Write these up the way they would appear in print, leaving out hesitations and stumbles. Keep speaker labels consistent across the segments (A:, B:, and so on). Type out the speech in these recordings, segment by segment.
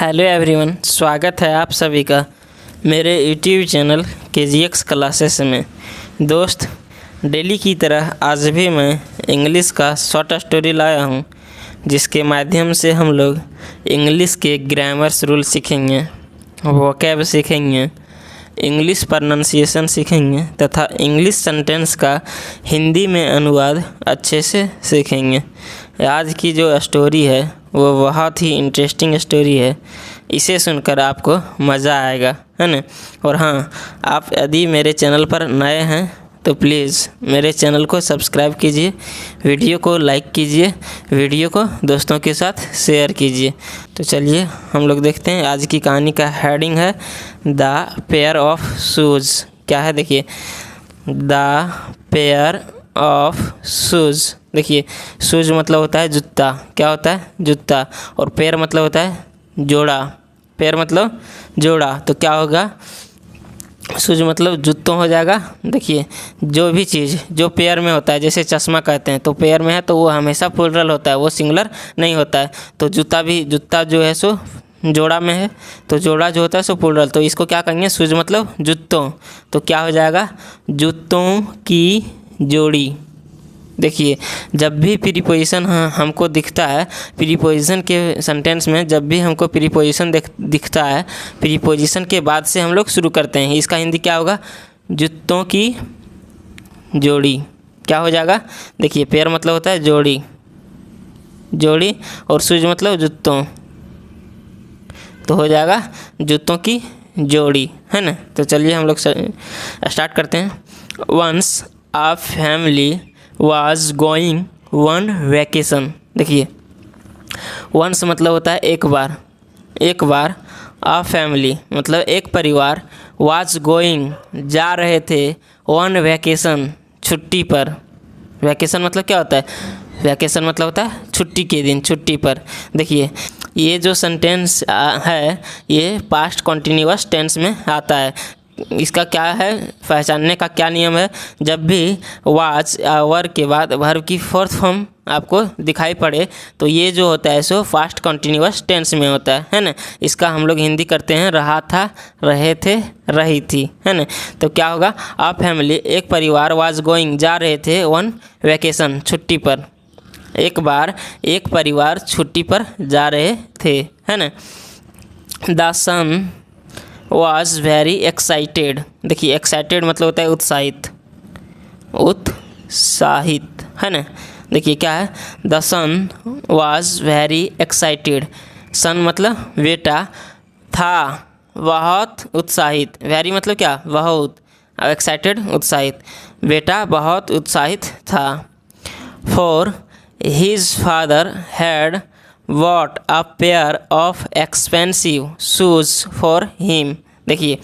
A: Hello everyone, स्वागत है आप सभी का मेरे यूट्यूब चैनल KGX क्लासेस में। दोस्त, डेली की तरह आज भी मैं इंग्लिश का शॉर्ट स्टोरी लाया हूँ, जिसके माध्यम से हम लोग इंग्लिश के ग्रामर्स रूल सीखेंगे, वोकैब सीखेंगे, इंग्लिश प्रोनाउंसिएशन सीखेंगे तथा इंग्लिश सेंटेंस का हिंदी में अनुवाद अच्छे से सीखेंगे। आज की जो स्टोरी है वो बहुत ही इंटरेस्टिंग स्टोरी है। इसे सुनकर आपको मज़ा आएगा, है ना। और हाँ, आप यदि मेरे चैनल पर नए हैं तो प्लीज़ मेरे चैनल को सब्सक्राइब कीजिए, वीडियो को लाइक कीजिए, वीडियो को दोस्तों के साथ शेयर कीजिए। तो चलिए हम लोग देखते हैं। आज की कहानी का हेडिंग है द पेयर ऑफ शूज़। क्या है देखिए, द पेयर ऑफ शूज़। देखिए, शूज़ मतलब होता है जूता। क्या होता है? जूता। और पेयर मतलब होता है जोड़ा। पेयर मतलब जोड़ा। तो क्या होगा? शूज मतलब जूतों हो जाएगा। देखिए, जो भी चीज़ जो पेयर में होता है, जैसे चश्मा कहते हैं तो पेयर में है तो वो हमेशा प्लुरल होता है, वो सिंगुलर नहीं होता है। तो जूता भी, जूता जो है सो जोड़ा में है, तो जोड़ा जो होता है सो प्लुरल। तो इसको क्या कहेंगे? शूज मतलब जूतों। तो क्या हो जाएगा? जूतों की जोड़ी। देखिए, जब भी प्रीपोजिशन हमको दिखता है, प्रीपोजिशन के सेंटेंस में जब भी हमको प्रीपोजिशन दिखता है, प्रीपोजिशन के बाद से हम लोग शुरू करते हैं। इसका हिंदी क्या होगा? जूतों की जोड़ी। क्या हो जाएगा? देखिए, पेयर मतलब होता है जोड़ी, जोड़ी, और शूज मतलब जूतों, तो हो जाएगा जूतों की जोड़ी, है ना। तो चलिए हम लोग स्टार्ट करते हैं। Once a family was going one vacation। देखिए, once मतलब होता है एक बार, एक बार। a family मतलब एक परिवार, was going जा रहे थे, one vacation छुट्टी पर। वैकेशन मतलब क्या होता है? वैकेशन मतलब होता है छुट्टी के दिन, छुट्टी पर। देखिए, ये जो सेंटेंस है ये पास्ट कॉन्टिन्यूअस टेंस में आता है। इसका क्या है, पहचानने का क्या नियम है? जब भी वाज या वर के बाद वर्ब की फोर्थ फॉर्म आपको दिखाई पड़े तो ये जो होता है सो फास्ट कंटिन्यूअस टेंस में होता है ना। इसका हम लोग हिंदी करते हैं रहा था, रहे थे, रही थी, है ना। तो क्या होगा? आ फैमिली एक परिवार, वाज गोइंग जा रहे थे, वन वैकेशन छुट्टी पर। एक बार एक परिवार छुट्टी पर जा रहे थे, है ना। The son was very excited। देखिए, एक्साइटेड मतलब होता है उत्साहित, उत्साहित, है ना। देखिए क्या है? The son was very excited। Son मतलब बेटा, था बहुत उत्साहित। वेरी मतलब क्या? बहुत। एक्साइटेड उत्साहित। बेटा बहुत उत्साहित था। For his father had bought a pair of expensive shoes for him। देखिए,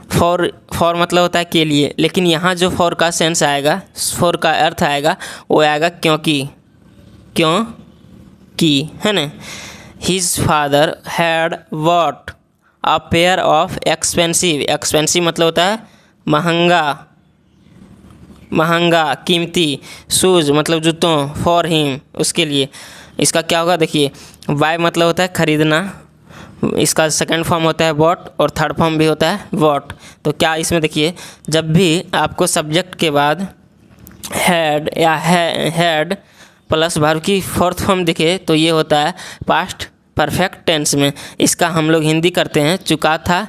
A: फॉर मतलब होता है के लिए, लेकिन यहाँ जो फॉर का सेंस आएगा, फॉर का अर्थ आएगा, वो आएगा क्योंकि, क्यों कि, है ना। His father had bought a pair of expensive। Expensive मतलब होता है महंगा, महंगा, कीमती। शूज़ मतलब जूतों, फॉर हिम उसके लिए। इसका क्या होगा? देखिए, बाय मतलब होता है खरीदना, इसका सेकंड फॉर्म होता है बॉट, और थर्ड फॉर्म भी होता है बॉट। तो क्या इसमें देखिए, जब भी आपको सब्जेक्ट के बाद हैड या हैड प्लस वर्ब की फोर्थ फॉर्म दिखे तो ये होता है पास्ट परफेक्ट टेंस में। इसका हम लोग हिंदी करते हैं चुका था,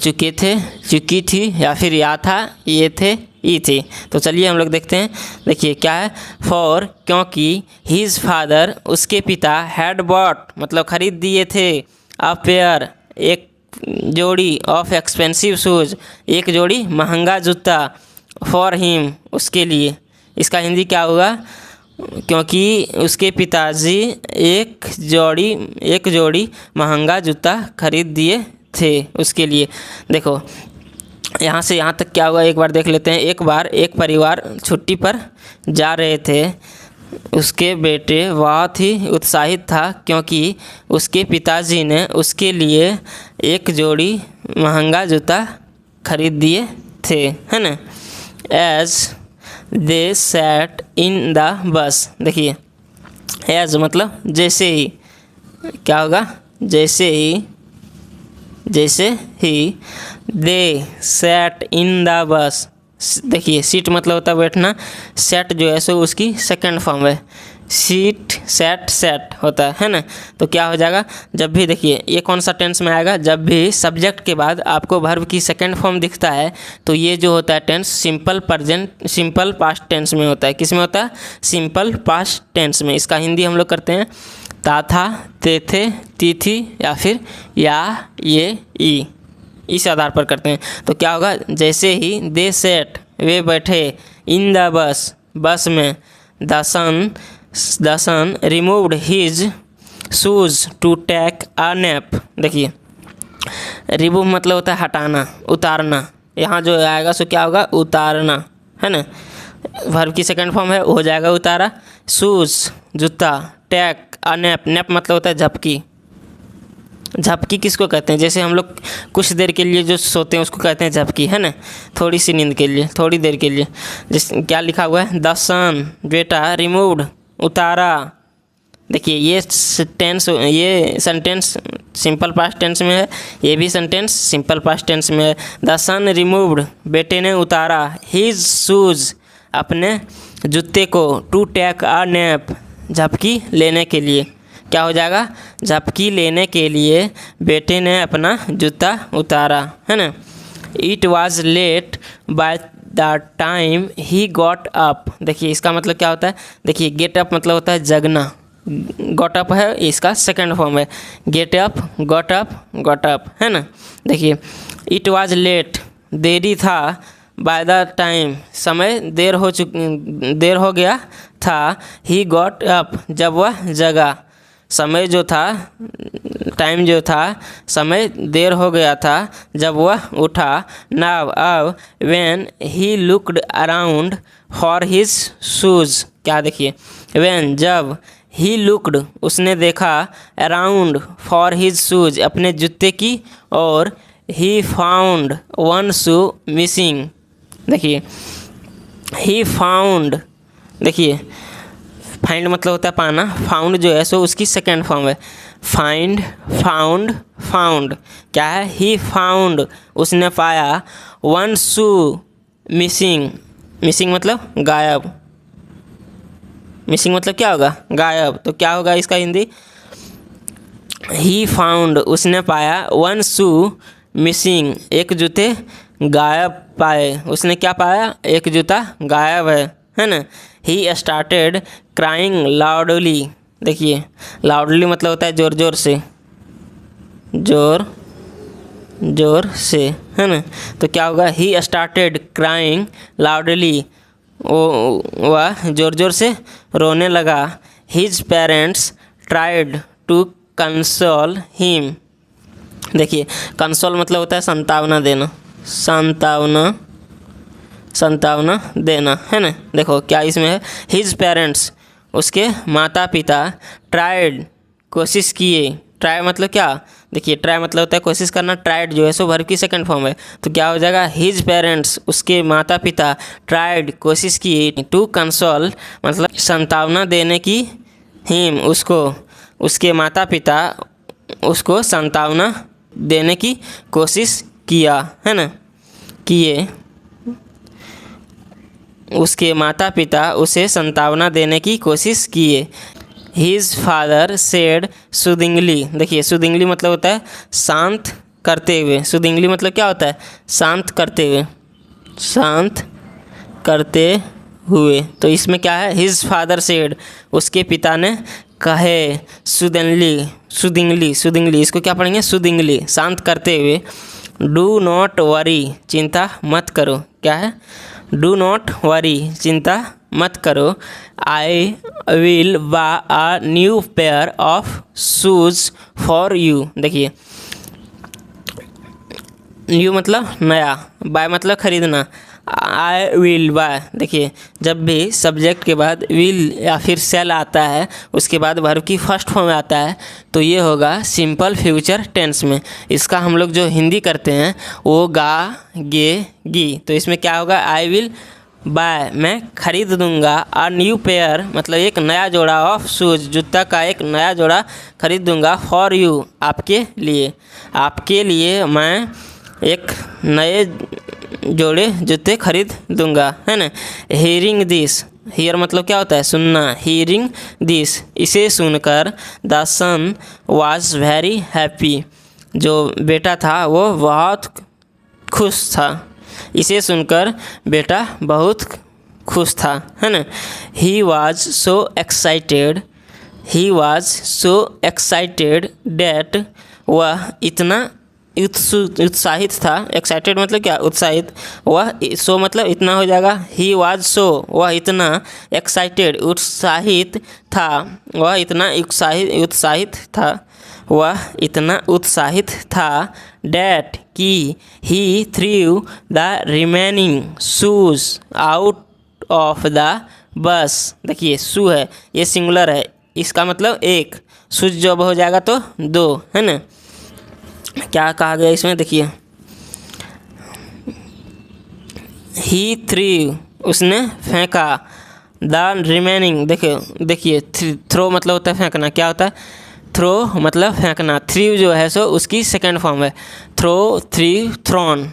A: चुके थे, चुकी थी, या फिर या था, ये थे, ई थी। तो चलिए हम लोग देखते हैं। देखिए क्या है? फॉर क्योंकि, हिज फादर उसके पिता, हैड बॉट मतलब खरीद दिए थे, अ पेयर एक जोड़ी, ऑफ एक्सपेंसिव शूज़ एक जोड़ी महंगा जूता, फॉर हिम उसके लिए। इसका हिंदी क्या होगा? क्योंकि उसके पिताजी एक जोड़ी महंगा जूता खरीद दिए थे उसके लिए। देखो, यहाँ से यहाँ तक क्या हुआ एक बार देख लेते हैं। एक बार एक परिवार छुट्टी पर जा रहे थे, उसके बेटे बहुत ही उत्साहित था क्योंकि उसके पिताजी ने उसके लिए एक जोड़ी महंगा जूता खरीद दिए थे, है ना। As they sat in the bus. देखिए, एज मतलब जैसे ही, क्या होगा? जैसे ही जैसे ही दे सैट इन द बस, देखिए सीट मतलब होता है बैठना, सेट जो है सो उसकी सेकंड फॉर्म है, सीट सेट सेट होता है ना। तो क्या हो जाएगा, जब भी देखिए ये कौन सा टेंस में आएगा, जब भी सब्जेक्ट के बाद आपको वर्ब की सेकंड फॉर्म दिखता है तो ये जो होता है टेंस सिंपल पास्ट टेंस में होता है। किस में होता है, सिंपल पास्ट टेंस में। इसका हिंदी हम लोग करते हैं ता था, ते थे, ती थी, या फिर या, ये, ई, इस आधार पर करते हैं। तो क्या होगा, जैसे ही दे सेट वे बैठे, इन द बस बस में, the son removed his shoes to take a nap. देखिए रिमूव मतलब होता है हटाना, उतारना, यहाँ जो आएगा सो क्या होगा, उतारना, है ना। वर्ब की सेकंड फॉर्म है, हो जाएगा उतारा। शूज जूता, टेक अ नैप, नैप मतलब होता है झपकी। झपकी किसको कहते हैं, जैसे हम लोग कुछ देर के लिए जो सोते हैं उसको कहते हैं झपकी, है ना, थोड़ी सी नींद के लिए, थोड़ी देर के लिए। जिस क्या लिखा हुआ है, द सन बेटा, रिमूव्ड उतारा। देखिए ये सेंटेंस सिंपल पास्ट टेंस में है, ये भी सेंटेंस सिंपल पास्ट टेंस में है। द सन रिमूव्ड बेटे ने उतारा, हिज शूज अपने जूते को, टू टेक अ नैप झपकी लेने के लिए। क्या हो जाएगा, झपकी लेने के लिए बेटे ने अपना जूता उतारा, है ना। It was late by the time he got up. देखिए इसका मतलब क्या होता है, देखिए गेट अप मतलब होता है जगना, गॉट अप है इसका सेकंड फॉर्म है, गेट अप, गॉट अप, है ना। देखिए इट वॉज लेट देरी था, बाय द टाइम समय देर हो गया था, ही गॉट अप जब वह जगा, समय जो था, टाइम जो था, समय देर हो गया था जब वह उठा। नाउ अब when he looked around for his shoes, क्या देखिए, व्हेन जब, ही लुक्ड उसने देखा, अराउंड फॉर हिज शूज़ अपने जूते की, और he found one shoe missing. देखिए ही फाउंड, देखिए फाइंड मतलब होता है पाना, फाउंड जो है सो उसकी सेकेंड फॉर्म है, फाइंड, फाउंड। क्या है, ही फाउंड उसने पाया, वन शू मिसिंग, मिसिंग मतलब गायब, मिसिंग मतलब क्या होगा, गायब। तो क्या होगा इसका हिंदी, ही फाउंड उसने पाया, वन शू मिसिंग एक जूते गायब पाए, उसने क्या पाया, एक जूता गायब है ना। He started crying loudly. देखिए लाउडली मतलब होता है जोर जोर से, है ना। तो क्या होगा, ही स्टार्टेड क्राइंग लाउडली, वह जोर जोर से रोने लगा। His parents tried to console him. देखिए कंसोल मतलब होता है संतावना देना, संतावना देना, है ना। देखो क्या इसमें है, हिज पेरेंट्स उसके माता पिता, ट्राइड कोशिश किए, ट्राई मतलब क्या, देखिए ट्राई मतलब होता है कोशिश करना, ट्राइड जो है सो वर्ब की सेकंड फॉर्म है। तो क्या हो जाएगा, हिज पेरेंट्स उसके माता पिता, ट्राइड कोशिश किए, टू कंसोल मतलब संतावना देने की, हिम उसको, उसके माता पिता उसको संतावना देने की कोशिश किया, है ना, किए, उसके माता पिता उसे संतावना देने की कोशिश किए। His father said soothingly. देखिए सूदिंगली मतलब होता है शांत करते हुए, सूदिंगली मतलब क्या होता है, शांत करते हुए, शांत करते हुए। तो इसमें क्या है, हिज फादर सेड उसके पिता ने कहे, सूदिंगली इसको क्या पढ़ेंगे, सूदिंगली शांत करते हुए। डू नॉट वरी चिंता मत करो, क्या है, डू नॉट वरी चिंता मत करो। I will buy a new pair of shoes for you. देखिए न्यू मतलब नया, बाय मतलब खरीदना, आई विल बाय। देखिए जब भी सब्जेक्ट के बाद विल या फिर सेल आता है, उसके बाद वर्ब की फर्स्ट फॉर्म आता है, तो ये होगा सिंपल फ्यूचर टेंस में। इसका हम लोग जो हिंदी करते हैं वो गा, गे, गी। तो इसमें क्या होगा, आई विल बाय मैं खरीद दूंगा, अ न्यू पेयर मतलब एक नया जोड़ा, ऑफ शूज़ जूता का एक नया जोड़ा खरीद दूंगा, फॉर यू आपके लिए मैं एक नए जोड़े जूते खरीद दूंगा, है ना। हियरिंग दिस, हियर मतलब क्या होता है सुनना, हियरिंग दिस इसे सुनकर the son was very happy, जो बेटा था वो बहुत खुश था। इसे सुनकर बेटा बहुत खुश था, है ना। He was so excited that, वह इतना उत्साहित था। एक्साइटेड मतलब क्या, उत्साहित। वह सो मतलब इतना हो जाएगा, ही वॉज सो वह इतना एक्साइटेड उत्साहित था, वह इतना उत्साहित था डैट कि he threw the remaining shoes out of the bus. देखिए शू है, ये सिंगुलर है, इसका मतलब एक, शूज जब हो जाएगा तो दो, है ना। क्या कहा गया इसमें, देखिए ही थ्रू उसने फेंका, द रिमेनिंग देखिए थ्रो मतलब होता है फेंकना, क्या होता है थ्रो मतलब फेंकना, थ्रू जो है सो उसकी सेकेंड फॉर्म है, थ्रोन।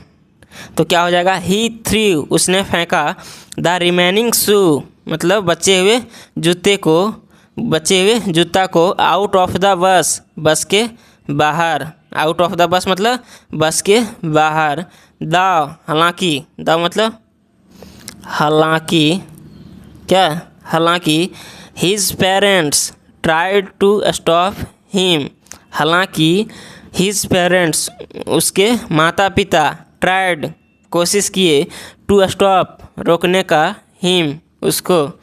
A: तो क्या हो जाएगा, ही थ्रू उसने फेंका, द रिमेनिंग शू मतलब बचे हुए जूता को आउट ऑफ द बस के बाहर, आउट ऑफ द बस मतलब बस के बाहर। द हालांकि his parents tried to stop him, हालांकि हिज पेरेंट्स उसके माता पिता ट्राइड कोशिश किए, टू स्टॉप रोकने का, हिम उसको,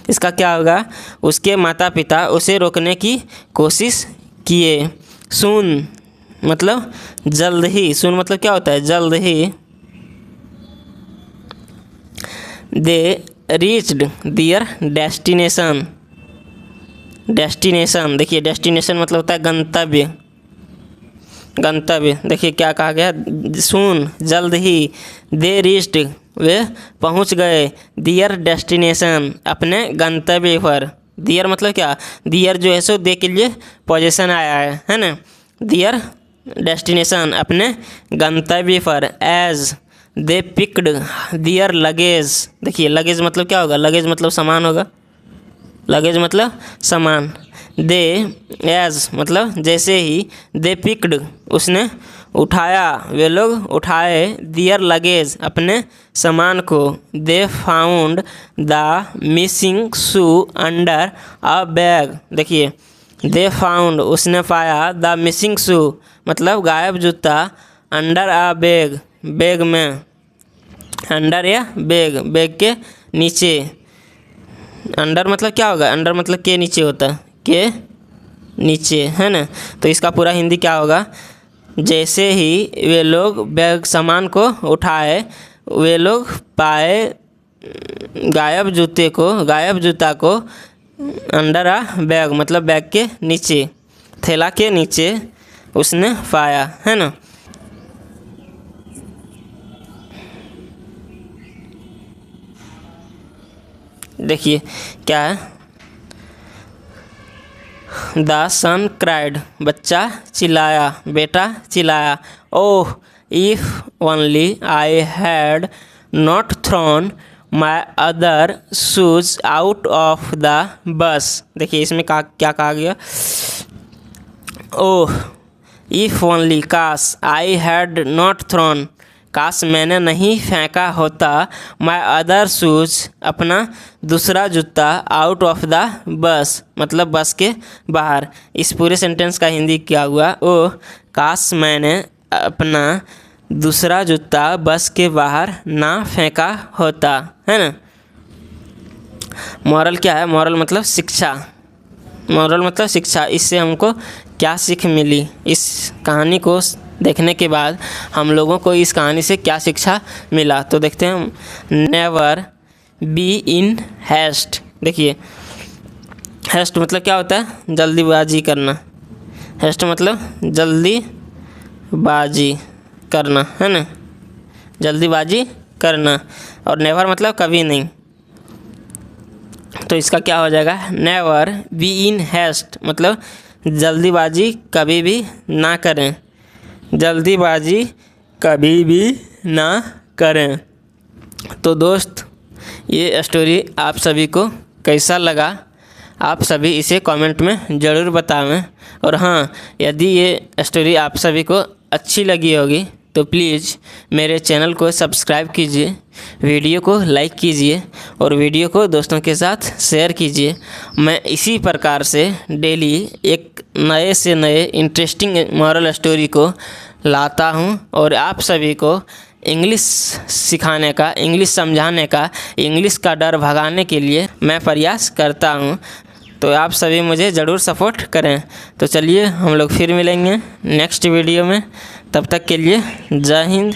A: इसका क्या होगा, उसके माता पिता उसे रोकने की कोशिश किए। सून मतलब जल्द ही, सून मतलब क्या होता है जल्द ही। दे रीच्ड दियर डेस्टिनेशन, देखिए डेस्टिनेशन मतलब होता है गंतव्य। देखिए क्या कहा गया, सून जल्द ही, दे रीच्ड वे पहुंच गए, दियर डेस्टिनेशन अपने गंतव्य पर। दियर मतलब क्या, दियर जो है सो दे के लिए पोजीशन आया है ना। दियर डेस्टिनेशन अपने गंतव्य पर, as they picked their luggage. देखिए लगेज मतलब क्या होगा, लगेज मतलब सामान होगा, लगेज मतलब सामान। दे एज मतलब जैसे ही, दे पिक्ड उसने उठाया, वे लोग उठाए, दियर लगेज अपने सामान को। They found the missing shoe under a bag. देखिए दे फाउंड उसने पाया, द मिसिंग शू मतलब गायब जूता, अंडर अ बैग में, अंडर या बैग के नीचे। अंडर मतलब क्या होगा, अंडर मतलब के नीचे होता है, के नीचे, है ना। तो इसका पूरा हिंदी क्या होगा, जैसे ही वे लोग बैग सामान को उठाए, वे लोग पाए गायब जूता को अंडर आ बैग मतलब बैग के नीचे, थैला के नीचे उसने पाया, है ना। देखिए क्या है, द सन क्राइड बच्चा चिल्लाया, बेटा चिल्लाया, oh if only I had not thrown my other shoes out of the bus. देखिए इसमें क्या कहा गया, ओह इफ ओनली काश, आई हैड नॉट थ्रोन काश मैंने नहीं फेंका होता, माई अदर शूज अपना दूसरा जूता, आउट ऑफ द बस मतलब बस के बाहर। इस पूरे सेंटेंस का हिंदी क्या हुआ, ओह काश मैंने अपना दूसरा जूता बस के बाहर ना फेंका होता, है ना। मॉरल क्या है, मॉरल मतलब शिक्षा। इससे हमको क्या सीख मिली, इस कहानी को देखने के बाद हम लोगों को इस कहानी से क्या शिक्षा मिला, तो देखते हैं। Never be in heist. देखिए हैस्ट मतलब क्या होता है, जल्दीबाजी करना। हैस्ट मतलब जल्दीबाजी करना, है ना, जल्दीबाजी करना, और नेवर मतलब कभी नहीं। तो इसका क्या हो जाएगा, नेवर बी इन हैस्ट मतलब जल्दीबाजी कभी भी ना करें, जल्दीबाजी कभी भी ना करें। तो दोस्त ये स्टोरी आप सभी को कैसा लगा, आप सभी इसे कमेंट में ज़रूर बताएं। और हाँ, यदि ये स्टोरी आप सभी को अच्छी लगी होगी तो प्लीज़ मेरे चैनल को सब्सक्राइब कीजिए, वीडियो को लाइक कीजिए और वीडियो को दोस्तों के साथ शेयर कीजिए। मैं इसी प्रकार से डेली एक नए से नए इंटरेस्टिंग मॉरल स्टोरी को लाता हूँ और आप सभी को इंग्लिश सिखाने का, इंग्लिश समझाने का, इंग्लिश का डर भगाने के लिए मैं प्रयास करता हूँ। तो आप सभी मुझे ज़रूर सपोर्ट करें। तो चलिए हम लोग फिर मिलेंगे नेक्स्ट वीडियो में, तब तक के लिए जय हिंद,